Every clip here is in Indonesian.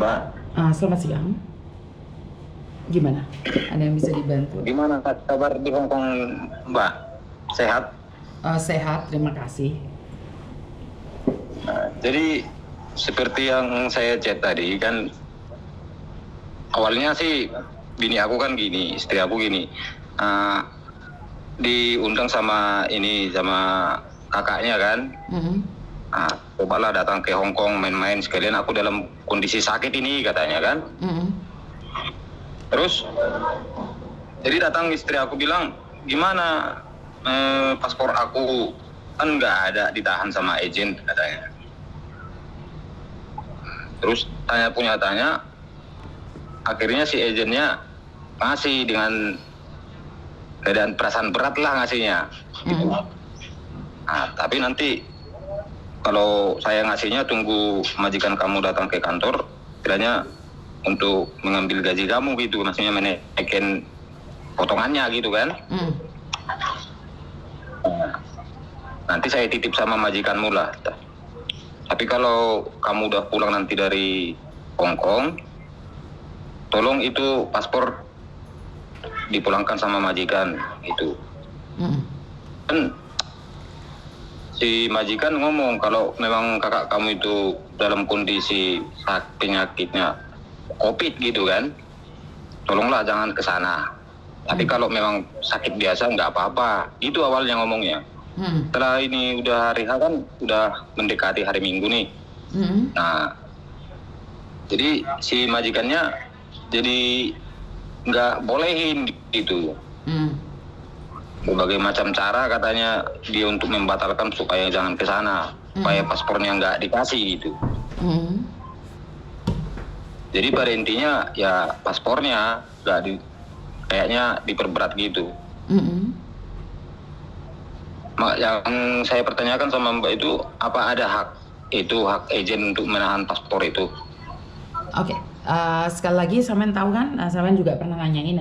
Mbak. Selamat siang. Gimana? Ada yang bisa dibantu? Gimana kabar di Hong Kong, Mbak? Sehat? Sehat, terima kasih. Nah, jadi seperti yang saya chat tadi kan, awalnya sih bini aku kan gini, istri aku gini, diundang sama kakaknya kan. Cobalah datang ke Hong Kong main-main sekalian, aku dalam kondisi sakit ini katanya kan. Terus jadi datang istri aku bilang, gimana paspor aku kan nggak ada, ditahan sama agen katanya. Terus tanya, akhirnya si agennya ngasih dengan keadaan perasaan berat lah ngasihnya. Tapi nanti kalau saya ngasihnya tunggu majikan kamu datang ke kantor, kiranya untuk mengambil gaji kamu gitu, maksudnya menaikkan potongannya gitu kan. Nanti saya titip sama majikanmu lah. Tapi kalau kamu udah pulang nanti dari Hong Kong, tolong itu paspor dipulangkan sama majikan gitu. Kan si majikan ngomong kalau memang kakak kamu itu dalam kondisi penyakitnya COVID gitu kan, tolonglah jangan ke sana. Tapi kalau memang sakit biasa nggak apa-apa. Itu awalnya ngomongnya. Setelah ini udah hari H kan, udah mendekati hari Minggu nih. Nah, jadi si majikannya jadi nggak bolehin gitu. Berbagai macam cara katanya dia untuk membatalkan supaya jangan ke sana, supaya paspornya nggak dikasih gitu. Jadi pada intinya ya paspornya kayaknya diperberat gitu. Yang saya pertanyakan sama Mbak itu, apa ada hak agen untuk menahan paspor itu? Oke, sekali lagi Samen tahu kan, Samen juga pernah nanyain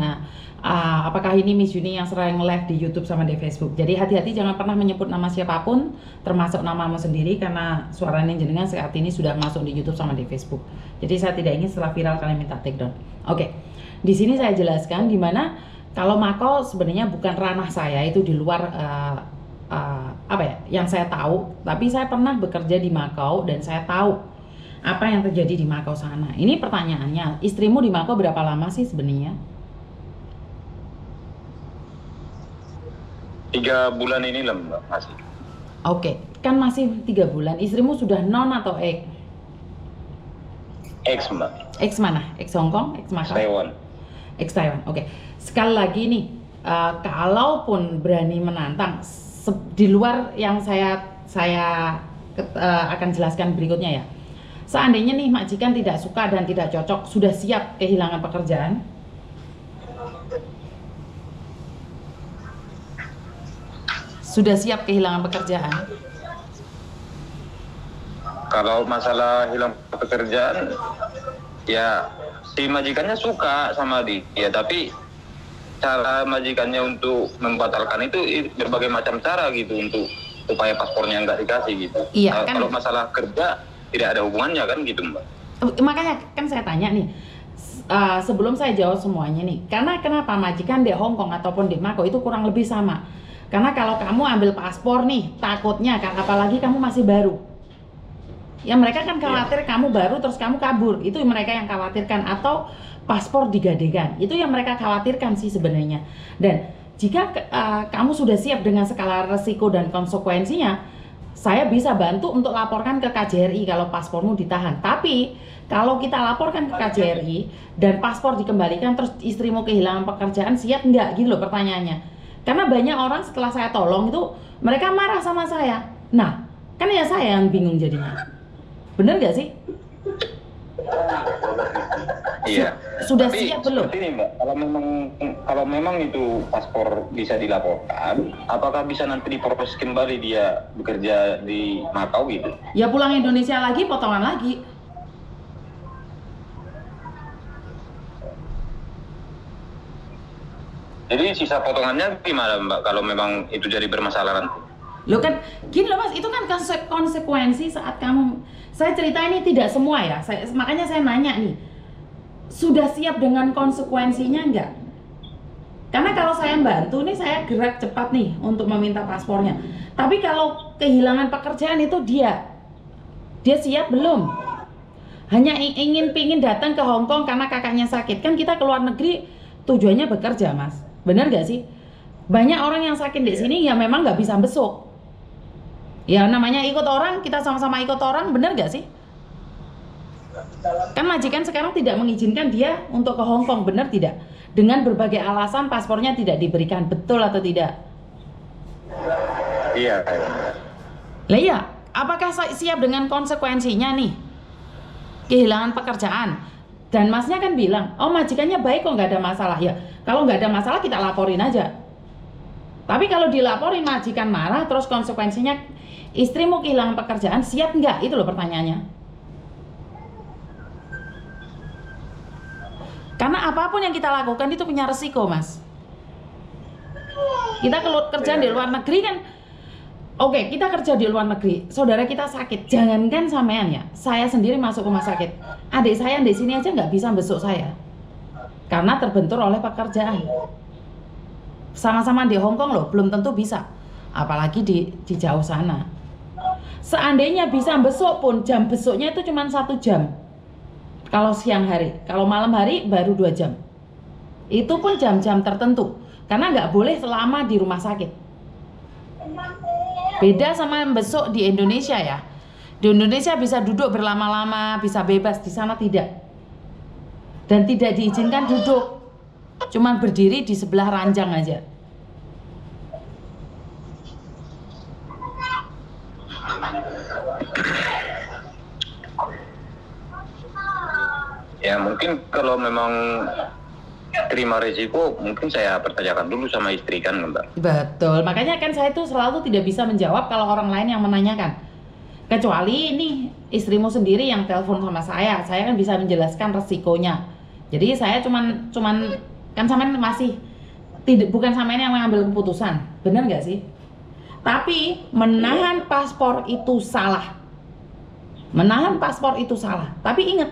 apakah ini Miss Juni yang sering live di YouTube sama di Facebook. Jadi hati-hati jangan pernah menyebut nama siapapun, termasuk namamu sendiri, karena suaranya jenengan saat ini sudah masuk di YouTube sama di Facebook. Jadi saya tidak ingin setelah viral kalian minta take down. Oke, di sini saya jelaskan di mana kalau Makau sebenarnya bukan ranah saya, itu di luar yang saya tahu. Tapi saya pernah bekerja di Makau dan saya tahu apa yang terjadi di Makau sana. Ini pertanyaannya, istrimu di Makau berapa lama sih sebenarnya? 3 bulan ini lah Mbak, masih. Oke, kan masih 3 bulan. Istrimu sudah non atau X? X Mbak. X mana? X Hong Kong? X Macau? Taiwan. X Taiwan. Oke. Sekali lagi nih, kalaupun berani menantang di luar yang saya akan jelaskan berikutnya ya. Seandainya nih majikan tidak suka dan tidak cocok, sudah siap kehilangan pekerjaan? Sudah siap kehilangan pekerjaan? Kalau masalah hilang pekerjaan, ya si majikannya suka sama dia, tapi cara majikannya untuk membatalkan itu berbagai macam cara gitu untuk supaya paspornya nggak dikasih gitu. Iya, kan? Kalau masalah kerja tidak ada hubungannya kan gitu Mbak. Makanya kan saya tanya nih, sebelum saya jawab semuanya nih, karena kenapa majikan di Hong Kong ataupun di Makau itu kurang lebih sama. Karena kalau kamu ambil paspor nih, takutnya kan, apalagi kamu masih baru. Ya mereka kan khawatir kamu baru terus kamu kabur. Itu mereka yang khawatirkan. Atau paspor digadekan. Itu yang mereka khawatirkan sih sebenarnya. Dan jika kamu sudah siap dengan skala resiko dan konsekuensinya, saya bisa bantu untuk laporkan ke KJRI kalau paspormu ditahan. Tapi kalau kita laporkan ke KJRI dan paspor dikembalikan terus istrimu kehilangan pekerjaan, siap nggak? Gitu loh pertanyaannya. Karena banyak orang setelah saya tolong itu mereka marah sama saya. Nah, kan ya saya yang bingung jadinya. Bener gak sih? Iya. Sudah Tapi siap belum? seperti ini Mbak, kalau memang itu paspor bisa dilaporkan, apakah bisa nanti diproses kembali dia bekerja di Makau gitu? Ya pulang Indonesia lagi, potongan lagi. Jadi sisa potongannya gimana Mbak kalau memang itu jadi bermasalah nanti? Lo kan gini loh Mas, itu kan konsekuensi saat kamu saya cerita ini tidak semua ya, makanya saya nanya nih, sudah siap dengan konsekuensinya enggak? Karena kalau saya bantu nih, saya gerak cepat nih untuk meminta paspornya. Tapi kalau kehilangan pekerjaan itu dia siap belum? Hanya pingin datang ke Hong Kong karena kakaknya sakit. Kan kita keluar negeri tujuannya bekerja, Mas. Benar gak sih? Banyak orang yang sakit di sini ya memang nggak bisa besuk. Ya namanya ikut orang, kita sama-sama ikut orang, benar gak sih? Kan majikan sekarang tidak mengizinkan dia untuk ke Hong Kong, benar tidak? Dengan berbagai alasan paspornya tidak diberikan, betul atau tidak? Iya. Lah iya, apakah siap dengan konsekuensinya nih? Kehilangan pekerjaan. Dan masnya kan bilang, oh majikannya baik kok, nggak ada masalah. Ya, kalau nggak ada masalah kita laporin aja. Tapi kalau dilaporin majikan marah, terus konsekuensinya istrimu kehilangan pekerjaan, siap nggak? Itu loh pertanyaannya. Karena apapun yang kita lakukan itu punya resiko, Mas. Kita kerja di luar negeri kan, oke, kita kerja di luar negeri, saudara kita sakit, jangankan sampean ya, saya sendiri masuk rumah sakit, adik saya di sini aja nggak bisa besuk saya, karena terbentur oleh pekerjaan. Sama-sama di Hong Kong loh, belum tentu bisa, apalagi di jauh sana. Seandainya bisa besuk pun, jam besuknya itu cuma 1 jam. Kalau siang hari, kalau malam hari baru 2 jam. Itu pun jam-jam tertentu, karena nggak boleh selama di rumah sakit. Beda sama besok di Indonesia ya. Di Indonesia bisa duduk berlama-lama, bisa bebas, di sana tidak. Dan tidak diizinkan duduk. Cuman berdiri di sebelah ranjang aja. Ya mungkin kalau memang terima risiko, mungkin saya pertanyakan dulu sama istri kan, Mbak. Betul, makanya kan saya tuh selalu tidak bisa menjawab kalau orang lain yang menanyakan. Kecuali ini istrimu sendiri yang telepon sama saya kan bisa menjelaskan resikonya. Jadi saya cuman kan sampean masih bukan sampean yang mengambil keputusan, benar nggak sih? Tapi menahan paspor itu salah. Menahan paspor itu salah. Tapi ingat,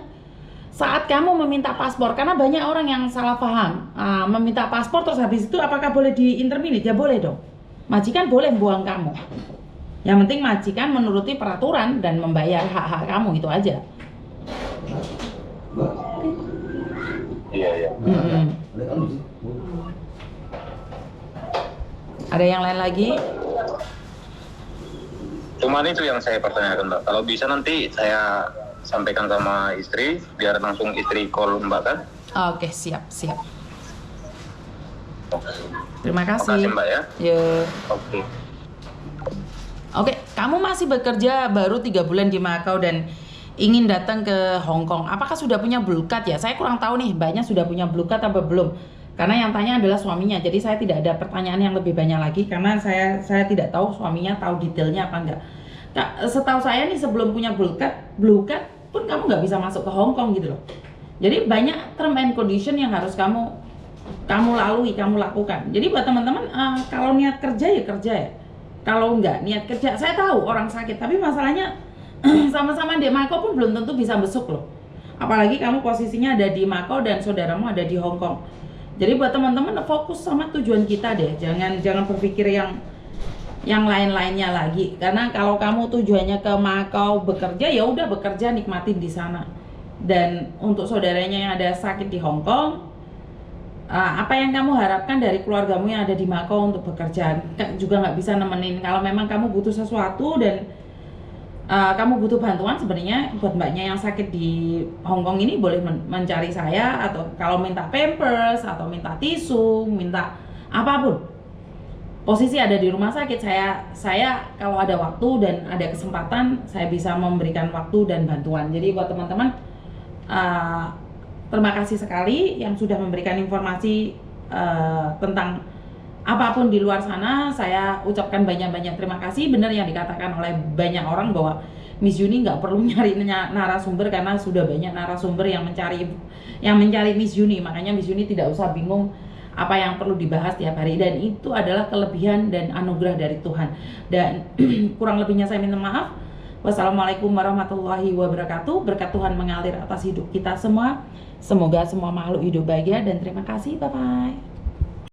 saat kamu meminta paspor, karena banyak orang yang salah paham, meminta paspor terus habis itu apakah boleh diinterminate? Ya boleh dong. Majikan boleh buang kamu. Yang penting majikan menuruti peraturan dan membayar hak-hak kamu, itu aja. Iya. Ada yang lain lagi? Cuman itu yang saya pertanyakan, Mbak. Kalau bisa nanti saya sampaikan sama istri, biar langsung istri call Mbak kan? Oke, siap. Terima kasih. Makasih Mbak ya. Oke, kamu masih bekerja baru 3 bulan di Macau dan ingin datang ke Hong Kong. Apakah sudah punya blue card ya? Saya kurang tahu nih, banyak sudah punya blue card apa belum? Karena yang tanya adalah suaminya. Jadi saya tidak ada pertanyaan yang lebih banyak lagi karena saya tidak tahu suaminya tahu detailnya apa enggak. Setahu saya nih sebelum punya blue card pun kamu nggak bisa masuk ke Hong Kong gitu loh. Jadi banyak term and condition yang harus kamu lalui, kamu lakukan. Jadi buat teman-teman, kalau niat kerja ya kerja ya. Kalau nggak niat kerja, saya tahu orang sakit, tapi masalahnya sama-sama di Macau pun belum tentu bisa besuk loh. Apalagi kamu posisinya ada di Macau dan saudaramu ada di Hong Kong. Jadi buat teman-teman fokus sama tujuan kita deh, jangan berpikir yang lain-lainnya lagi. Karena kalau kamu tujuannya ke Macau bekerja, ya udah bekerja, nikmatin di sana. Dan untuk saudaranya yang ada sakit di Hong Kong, apa yang kamu harapkan dari keluargamu yang ada di Macau untuk bekerja? Juga nggak bisa nemenin. Kalau memang kamu butuh sesuatu dan kamu butuh bantuan, sebenarnya buat mbaknya yang sakit di Hong Kong ini boleh mencari saya, atau kalau minta pampers atau minta tisu, minta apapun. Posisi ada di rumah sakit, saya kalau ada waktu dan ada kesempatan, saya bisa memberikan waktu dan bantuan. Jadi buat teman-teman, terima kasih sekali yang sudah memberikan informasi tentang apapun di luar sana. Saya ucapkan banyak-banyak terima kasih. Benar yang dikatakan oleh banyak orang bahwa Miss Yuni nggak perlu nyari narasumber karena sudah banyak narasumber yang mencari Miss Yuni. Makanya Miss Yuni tidak usah bingung apa yang perlu dibahas tiap hari, dan itu adalah kelebihan dan anugerah dari Tuhan. Dan kurang lebihnya saya minta maaf. Wassalamualaikum warahmatullahi wabarakatuh. Berkat Tuhan mengalir atas hidup kita semua. Semoga semua makhluk hidup bahagia dan terima kasih. Bye bye.